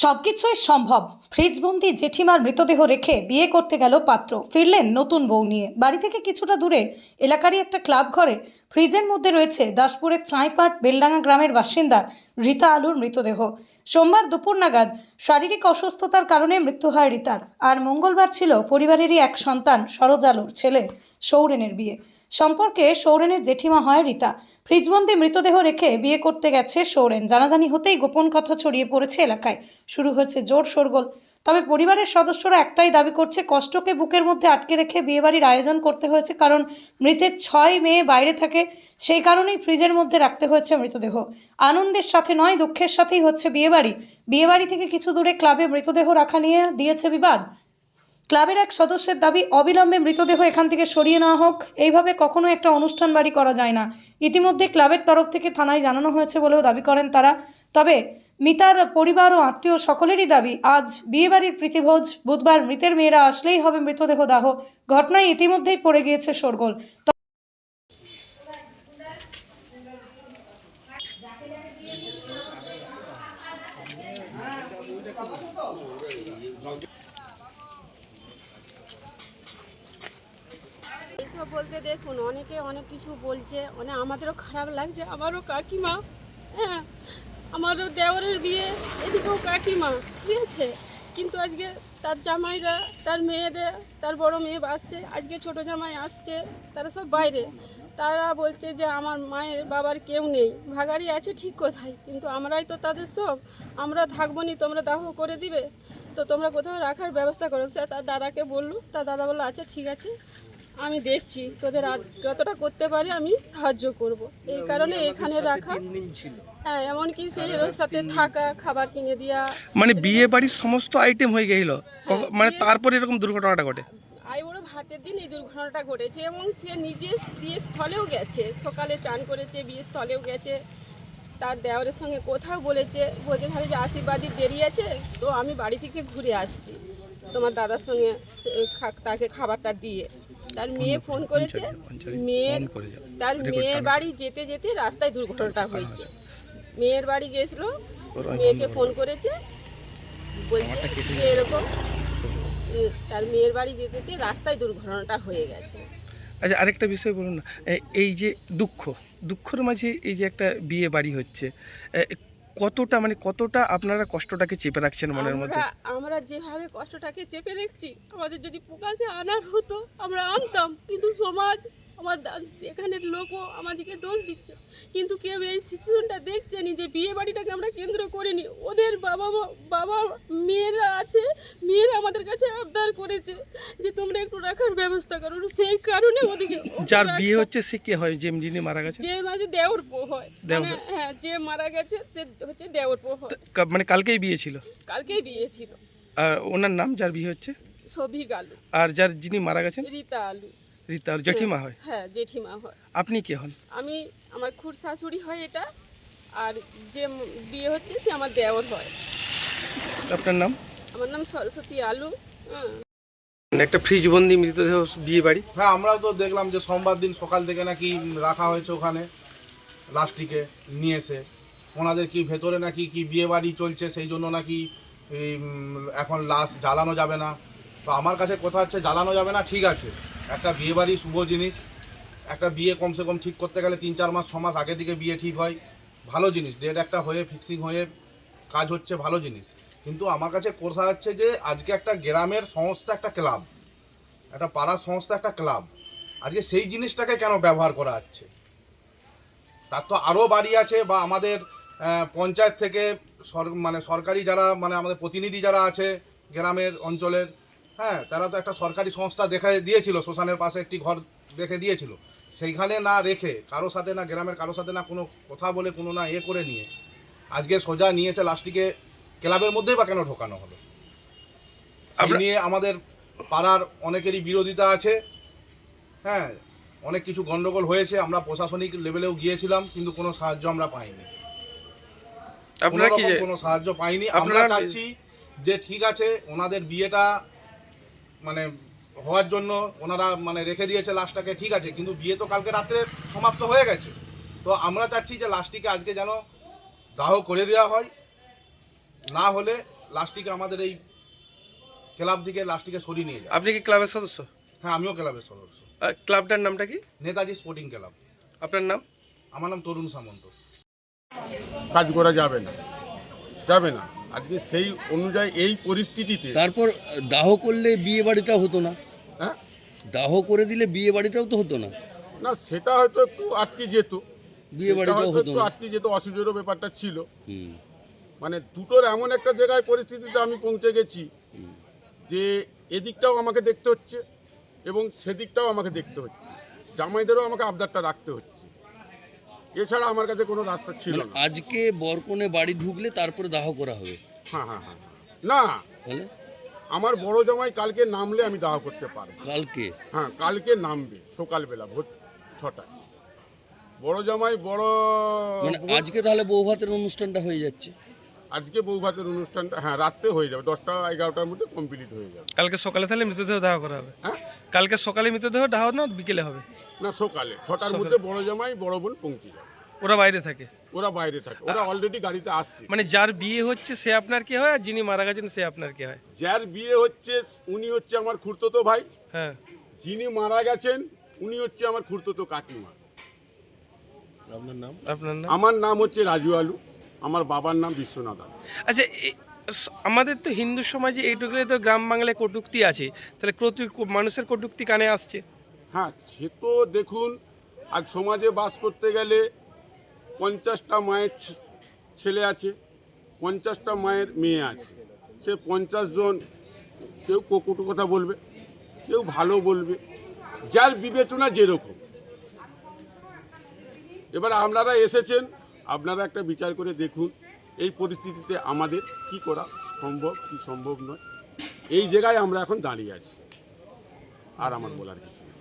সবকিছুই সম্ভব। ফ্রিজবন্দি জেঠিমার মৃতদেহ রেখে বিয়ে করতে গেল পাত্র, ফিরলেন নতুন বউ নিয়ে। বাড়ি থেকে কিছুটা দূরে এলাকারই একটা ক্লাব ঘরে ফ্রিজের মধ্যে রয়েছে দাসপুরের চাঁইপাট বেলডাঙ্গা গ্রামের বাসিন্দা রীতা আলুর মৃতদেহ। সোমবার দুপুর নাগাদ শারীরিক অসুস্থতার কারণে মৃত্যু হয় রীতার। আর মঙ্গলবার ছিল পরিবারেরই এক সন্তান সরোজ আলুর ছেলে সৌরেনের বিয়ে। সম্পর্কে সৌরেনের জেঠিমা হয় রীতা। ফ্রিজবন্দি মৃতদেহ রেখে বিয়ে করতে গেছে সৌরেন। জানাজানি হতেই গোপন কথা ছড়িয়ে পড়েছে এলাকায়, শুরু হয়েছে জোর শোরগোল। তবে পরিবারের সদস্যরা একটাই দাবি করছে, কষ্টকে বুকের মধ্যে আটকে রেখে বিয়েবাড়ির আয়োজন করতে হয়েছে, কারণ মৃতের 6 মেয়ে বাইরে থাকে, সেই কারণেই ফ্রিজের মধ্যে রাখতে হয়েছে মৃতদেহ। আনন্দের সাথে নয়, দুঃখের সাথেই হচ্ছে বিয়েবাড়ি। বিয়েবাড়ি থেকে কিছু দূরে ক্লাবে মৃতদেহ রাখা নিয়ে দিয়েছে বিবাদ। ক্লাবের এক সদস্যের দাবি, অবিলম্বে মৃতদেহ এখান থেকে সরিয়ে নেওয়া হোক। এইভাবে কখনো একটা অনুষ্ঠান বাড়ি করা যায় না। ইতিমধ্যে ক্লাবের তরফ থেকে থানায় জানানো হয়েছে বলেও দাবি করেন তারা। তবে মিতার পরিবার ও আত্মীয় সকলেরই দাবি, আজ বিয়েবাড়ির প্রীতিভোজ, বুধবার মৃতের মেয়েরা আসলেই হবে মৃতদেহ দাহ। ঘটনায় ইতিমধ্যেই পড়ে গিয়েছে শোরগোল। এইসব বলতে দেখুন, অনেকে অনেক কিছু বলছে, আমাদেরও খারাপ লাগছে। আমারও কাকিমা, হ্যাঁ, আমারও দেওরের বিয়ে, এদিকেও কাকিমা, ঠিক আছে। কিন্তু আজকে তার জামাইরা, তার মেয়েদের, তার বড় মেয়ে আসছে, আজকে ছোট জামাই আসছে, তারা সব বাইরে। তারা বলছে যে আমার মায়ের বাবার কেউ নেই, ভাগাড়ি আছে ঠিক কোথায়, কিন্তু আমরাই তো তাদের সব, আমরা থাকবো নি, তোমরা দাহ করে দিবে, তো তোমরা কোথাও রাখার ব্যবস্থা করো। সে তার দাদাকে বললো, তার দাদা বললো আচ্ছা ঠিক আছে, আমি দেখছি, তোদের যতটা করতে পারি আমি সাহায্য করব। এই কারণে এখানে রাখা। হ্যাঁ, এমনকি সেই সাথে থাকা, খাবার কিনে দেওয়া, মানে বিয়ে বাড়ির সমস্ত আইটেম হয়ে গেল, মানে তারপর এরকম দুর্ঘটনাটা ঘটে। আই বড় ভাতের দিন এই দুর্ঘটনাটা ঘটেছে, এবং সে নিজে বিয়ে স্থলেও গেছে, সকালে চান করেছে, বিয়ে স্থলেও গেছে, তার দেওরের সঙ্গে কোথাও বলেছে ধারে যে আশীর্বাদী দেরি আছে, তো আমি বাড়ি থেকে ঘুরে আসছি তোমার দাদার সঙ্গে তাকে খাবারটা দিয়ে। তার মেয়ে ফোন করেছে, তার মেয়ের বাড়ি যেতে যেতে রাস্তায় দুর্ঘটনাটা হয়েছে। মেয়ের বাড়ি গেছিল, মেয়েকে ফোন করেছে, বলছে যে এরকম তার মেয়ের বাড়ি যেতে যেতে রাস্তায় দুর্ঘটনাটা হয়ে গেছে। আচ্ছা, আরেকটা বিষয় বলুন না, এই যে দুঃখের মাঝে এই যে একটা বিয়ে বাড়ি হচ্ছে, কতটা আপনারা কষ্টটাকে চেপে রাখছেন মনের মধ্যে? আমরা যেভাবে কষ্টটাকে চেপে রাখছি, আমাদের যদি প্রকাশে আনার হতো আমরা আনতাম, কিন্তু সমাজ, আমার এখানের লোকও আমাদেরকে দোষ দিচ্ছে। কিন্তু কেউ এই সিচুয়েশনটা দেখছে নি যে বিয়ে বাড়িটাকে আমরা কেন্দ্র করিনি। ওদের বাবা মেয়েরা আছে, মেয়েরা আমাদের কাছে আবদার করেছে যে তোমরা একটু রাখার ব্যবস্থা করো, সেই কারণে ওদিকে। যার বিয়ে হচ্ছে সে কে হয়, যিনি মারা গেছে? যে মাঝে দেওর পো হয়, হ্যাঁ, যে মারা গেছে হচ্ছে দেওর পো হয়। মানে কালকেই বিয়ে ছিল? কালকেই বিয়ে ছিল। আর ওনার নাম, যার বিয়ে হচ্ছে? সবিক আলু। আর যিনি মারা গেছেন? রীতা আলু। রীতা আলু জেঠিমা হয়? হ্যাঁ, জেঠিমা হয়। আপনি কে হন? আমি, আমার খুড় শাশুড়ি হয় এটা, আর যে বিয়ে হচ্ছে সে আমার দেওর হয়। আপনার নাম? আমার নাম সরস্বতী আলু। একটা ফ্রিজবন্দি মৃতদেহ বিয়ে বাড়ি। হ্যাঁ, আমরাও তো দেখলাম যে সোমবার দিন সকাল থেকে নাকি রাখা হয়েছে ওখানে, লাশটিকে নিয়ে এসে ওনাদের কি ভেতরে নাকি কি বিয়ে বাড়ি চলছে, সেই জন্য নাকি এখন লাশ জ্বালানো যাবে না। তো আমার কাছে কথা হচ্ছে জ্বালানো যাবে না, ঠিক আছে, একটা বিয়ে বাড়ি শুভ জিনিস, একটা বিয়ে কমসে কম ঠিক করতে গেলে 3-4 মাস 6 মাস আগে থেকে বিয়ে ঠিক হয়, ভালো জিনিস, ডেট একটা হয়ে ফিক্সিং হয়ে কাজ হচ্ছে, ভালো জিনিস। কিন্তু আমার কাছে কথা হচ্ছে যে আজকে একটা গ্রামের সংস্থা, একটা ক্লাব, একটা পাড়ার সংস্থা, একটা ক্লাব, আজকে সেই জিনিসটাকে কেন ব্যবহার করা হচ্ছে? তার তো আরও বাড়ি আছে, বা আমাদের পঞ্চায়েত থেকে মানে সরকারি যারা, মানে আমাদের প্রতিনিধি যারা আছে গ্রামের অঞ্চলের, হ্যাঁ, তারা তো একটা সরকারি সংস্থা দেখে দিয়েছিল, শ্মশানের পাশে একটি ঘর দেখে দিয়েছিল, সেইখানে না রেখে কারোর সাথে না, গ্রামের কারোর সাথে না কোনো কথা বলে, কোনো না করে নিয়ে আজকে সোজা নিয়ে এসে লাশটিকে ক্লাবের মধ্যেই বা কেন ঢোকানো হলো? এই নিয়ে আমাদের পাড়ার অনেকেরই বিরোধিতা আছে। হ্যাঁ, অনেক কিছু গন্ডগোল হয়েছে, আমরা প্রশাসনিক লেভেলেও গিয়েছিলাম, কিন্তু কোনো সাহায্য আমরা পাইনি। আপনারা কি কোনো সাহায্য পাইনি? আমরা চাচ্ছি যে ঠিক আছে, ওনাদের বিয়েটা মানে হওয়ার জন্য ওনারা মানে রেখে দিয়েছে লাশটাকে, ঠিক আছে, কিন্তু বিয়ে তো কালকে রাত্রে সমাপ্ত হয়ে গেছে। তো আমরা চাচ্ছি যে লাশটিকে আজকে যেন দাহ করে দেওয়া হয়, না হলে লাস্টিকে আমাদের এই ক্লাব থেকে লাস্টিকে সরিয়ে নিয়ে যায়। আপনি কি ক্লাবের সদস্য? হ্যাঁ, আমিও ক্লাবের সদস্য। ক্লাবটার নামটা কি? Netaji sporting club. আপনার নাম? আমার নাম তরুণ সামন্ত। কাজ করা যাবে না, যাবে না। আজকে সেই অনুযায়ী এই পরিস্থিতিতে তারপর দাহ করলে বিয়ে বাড়িটাও হতো না, হ্যাঁ, দাহ করে দিলে বিয়ে বাড়িটাও তো হতো না, না সেটা হয়তো একটু আটকে যেত, বিয়ে বাড়িটাও সেটা হয়তো হতো একটু না। আটকে যেত, অসুবিধারও ব্যাপারটা ছিল। হুম, মানে দুটোর এমন একটা জায়গায় পরিস্থিতিতে আমি পৌঁছে গেছি যে এদিকটাও আমাকে দেখতে হচ্ছে এবং সেদিকটাও আমাকে দেখতে হচ্ছে, জামাইদেরও আমাকে আবদারটা রাখতে হচ্ছে, এছাড়া আমার কাছে কোনো রাস্তা ছিল মানে না। আজকে বরকনে বাড়ি ঢুকলে তারপরে দাহ করা হবে, হ্যাঁ হ্যাঁ হ্যাঁ, না তাহলে আমার বড় জামাই কালকে নামলে আমি দাহ করতে পারবো। কালকে হ্যাঁ, কালকে নামবে সকালবেলা ভোর 6টায়। বড় জামাই বড় মানে বোন- আজকে তাহলে বউ ভাতের অনুষ্ঠানটা হয়ে যাচ্ছে। আজকে বউ ভাতের অনুষ্ঠানটা হ্যাঁ রাত্রে হয়ে যাবে, 10টা 11টার মধ্যে কমপ্লিট হয়ে যাবে। কালকে সকালে তাহলে মৃতদেহ দাহ করা হবে? হ্যাঁ, কালকে সকালে মৃতদেহ দাহ না বিকেলে হবে? না সকালে 6টার মধ্যে বড় জামাই বড় বোন পৌঁছে যাবে। ওরা বাইরে থাকে? ওরা বাইরে থাকে, ওরা অলরেডি গাড়িতে আসছে। মানে যার বিয়ে হচ্ছে সে আপনার কে হয় আর যিনি মারা গেছেন সে আপনার কে হয়? যার বিয়ে হচ্ছে উনি হচ্ছে আমার খুড়তুতো ভাই, হ্যাঁ। যিনি মারা গেছেন উনি হচ্ছে আমার খুড়তুতো কাকিমা। আপনার নাম? আমার নাম হচ্ছে রাজু আলু, আমার বাবার নাম বিশ্বনাথ আলু। আচ্ছা, আমাদের তো হিন্দু সমাজে এইটুকুলে তো গ্রাম বাংলায় কটূক্তি আছে, তাহলে মানুষের কটূক্তি কানে আসছে। হ্যাঁ, সে তো দেখুন, আজ সমাজে বাস করতে গেলে 50টা মায়ের ছেলে আছে, 50টা মায়ের মেয়ে আছে, সে 50 জন কেউ কটু কথা বলবে, কেউ ভালো বলবে, যার বিবেচনা যেরকম। এবার আপনারা এসেছেন, আপনারা একটা বিচার করে দেখুন এই পরিস্থিতিতে আমাদের কি করা সম্ভব কি সম্ভব নয়। এই জায়গায় আমরা এখন দাঁড়িয়ে আছি, আর আমার বলার কিছু নেই।